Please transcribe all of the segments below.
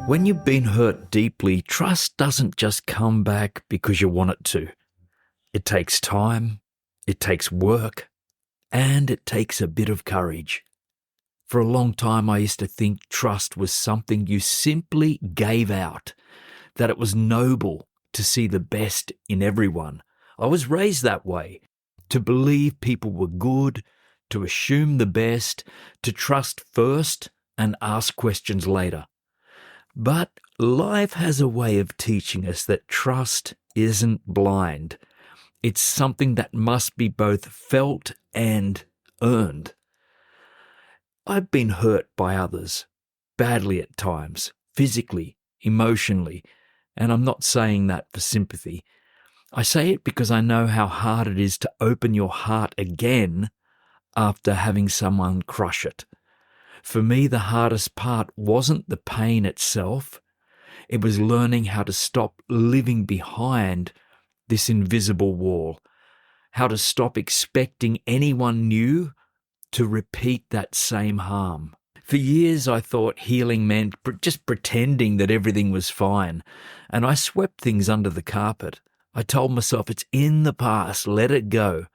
When you've been hurt deeply, trust doesn't just come back because you want it to. It takes time, it takes work, and it takes a bit of courage. For a long time, I used to think trust was something you simply gave out, that it was noble to see the best in everyone. I was raised that way, to believe people were good, to assume the best, to trust first and ask questions later. But life has a way of teaching us that trust isn't blind. It's something that must be both felt and earned. I've been hurt by others, badly at times, physically, emotionally, and I'm not saying that for sympathy. I say it because I know how hard it is to open your heart again after having someone crush it. For me, the hardest part wasn't the pain itself. It was learning how to stop living behind this invisible wall, how to stop expecting anyone new to repeat that same harm. For years, I thought healing meant just pretending that everything was fine, and I swept things under the carpet. I told myself it's in the past, let it go.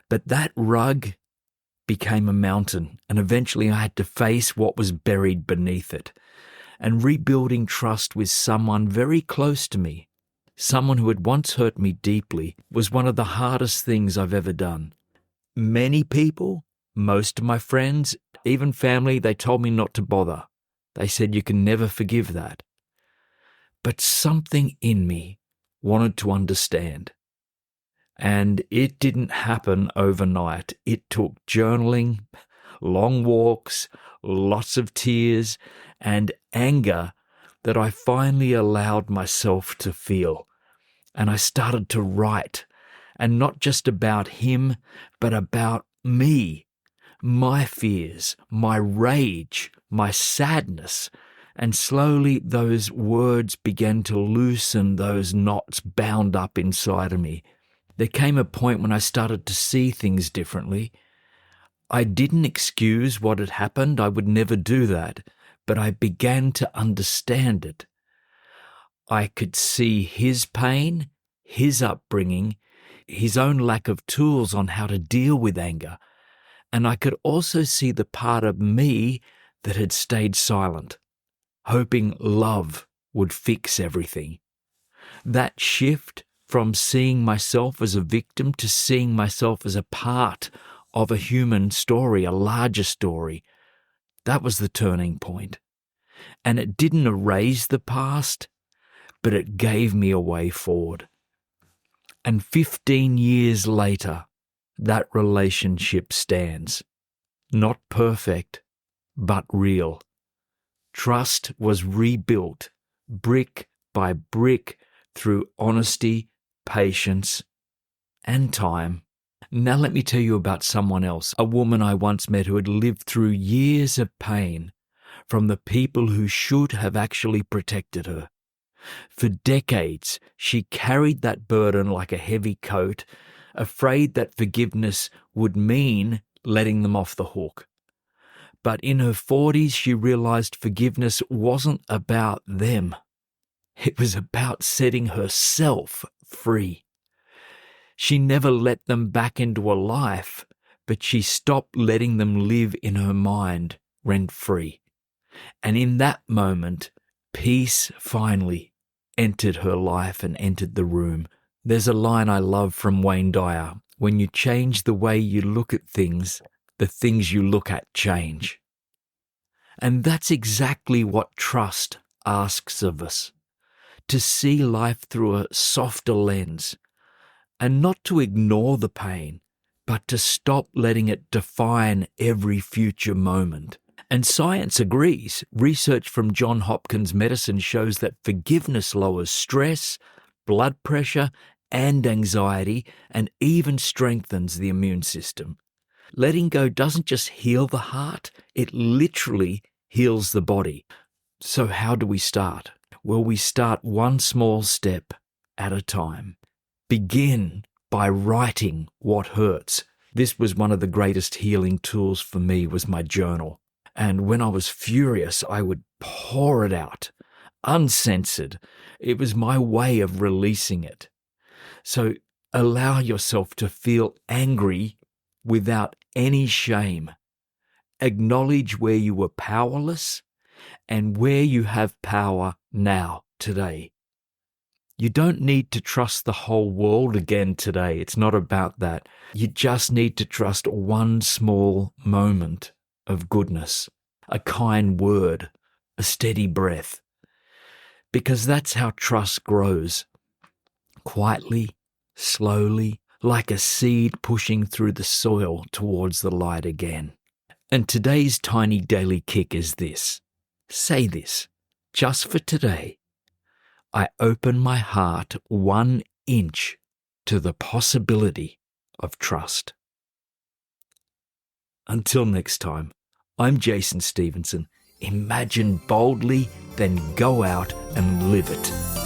But that rug became a mountain, and eventually I had to face what was buried beneath it. And rebuilding trust with someone very close to me, someone who had once hurt me deeply, was one of the hardest things I've ever done. Many people, most of my friends, even family, they told me not to bother. They said you can never forgive that. But something in me wanted to understand. And it didn't happen overnight. It took journaling, long walks, lots of tears, and anger that I finally allowed myself to feel. And I started to write, and not just about him, but about me, my fears, my rage, my sadness. And slowly those words began to loosen those knots bound up inside of me. There came a point when I started to see things differently. I didn't excuse what had happened. I would never do that. But I began to understand it. I could see his pain, his upbringing, his own lack of tools on how to deal with anger. And I could also see the part of me that had stayed silent, hoping love would fix everything. That shift from seeing myself as a victim to seeing myself as a part of a human story, a larger story, that was the turning point. And it didn't erase the past, but it gave me a way forward. And 15 years later, that relationship stands. Not perfect, but real. Trust was rebuilt, brick by brick, through honesty, patience, and time. Now let me tell you about someone else, a woman I once met who had lived through years of pain from the people who should have actually protected her. For decades, she carried that burden like a heavy coat, afraid that forgiveness would mean letting them off the hook. But in her 40s, she realized forgiveness wasn't about them. It was about setting herself free. She never let them back into a life, but she stopped letting them live in her mind rent-free. And in that moment, peace finally entered her life and entered the room. There's a line I love from Wayne Dyer: when you change the way you look at things, the things you look at change. And that's exactly what trust asks of us, to see life through a softer lens, and not to ignore the pain, but to stop letting it define every future moment. And science agrees. Research from Johns Hopkins Medicine shows that forgiveness lowers stress, blood pressure, and anxiety, and even strengthens the immune system. Letting go doesn't just heal the heart, it literally heals the body. So how do we start? Well, we start one small step at a time. Begin by writing what hurts. This was one of the greatest healing tools for me, was my journal. And when I was furious, I would pour it out. uncensored. It was my way of releasing it. So allow yourself to feel angry without any shame. Acknowledge where you were powerless and where you have power now, today. You don't need to trust the whole world again today. It's not about that. You just need to trust one small moment of goodness, a kind word, a steady breath. Because that's how trust grows. Quietly, slowly, like a seed pushing through the soil towards the light again. And today's tiny daily kick is this. Say this, just for today. I open my heart 1 inch to the possibility of trust. Until next time, I'm Jason Stephenson. Imagine boldly, then go out and live it.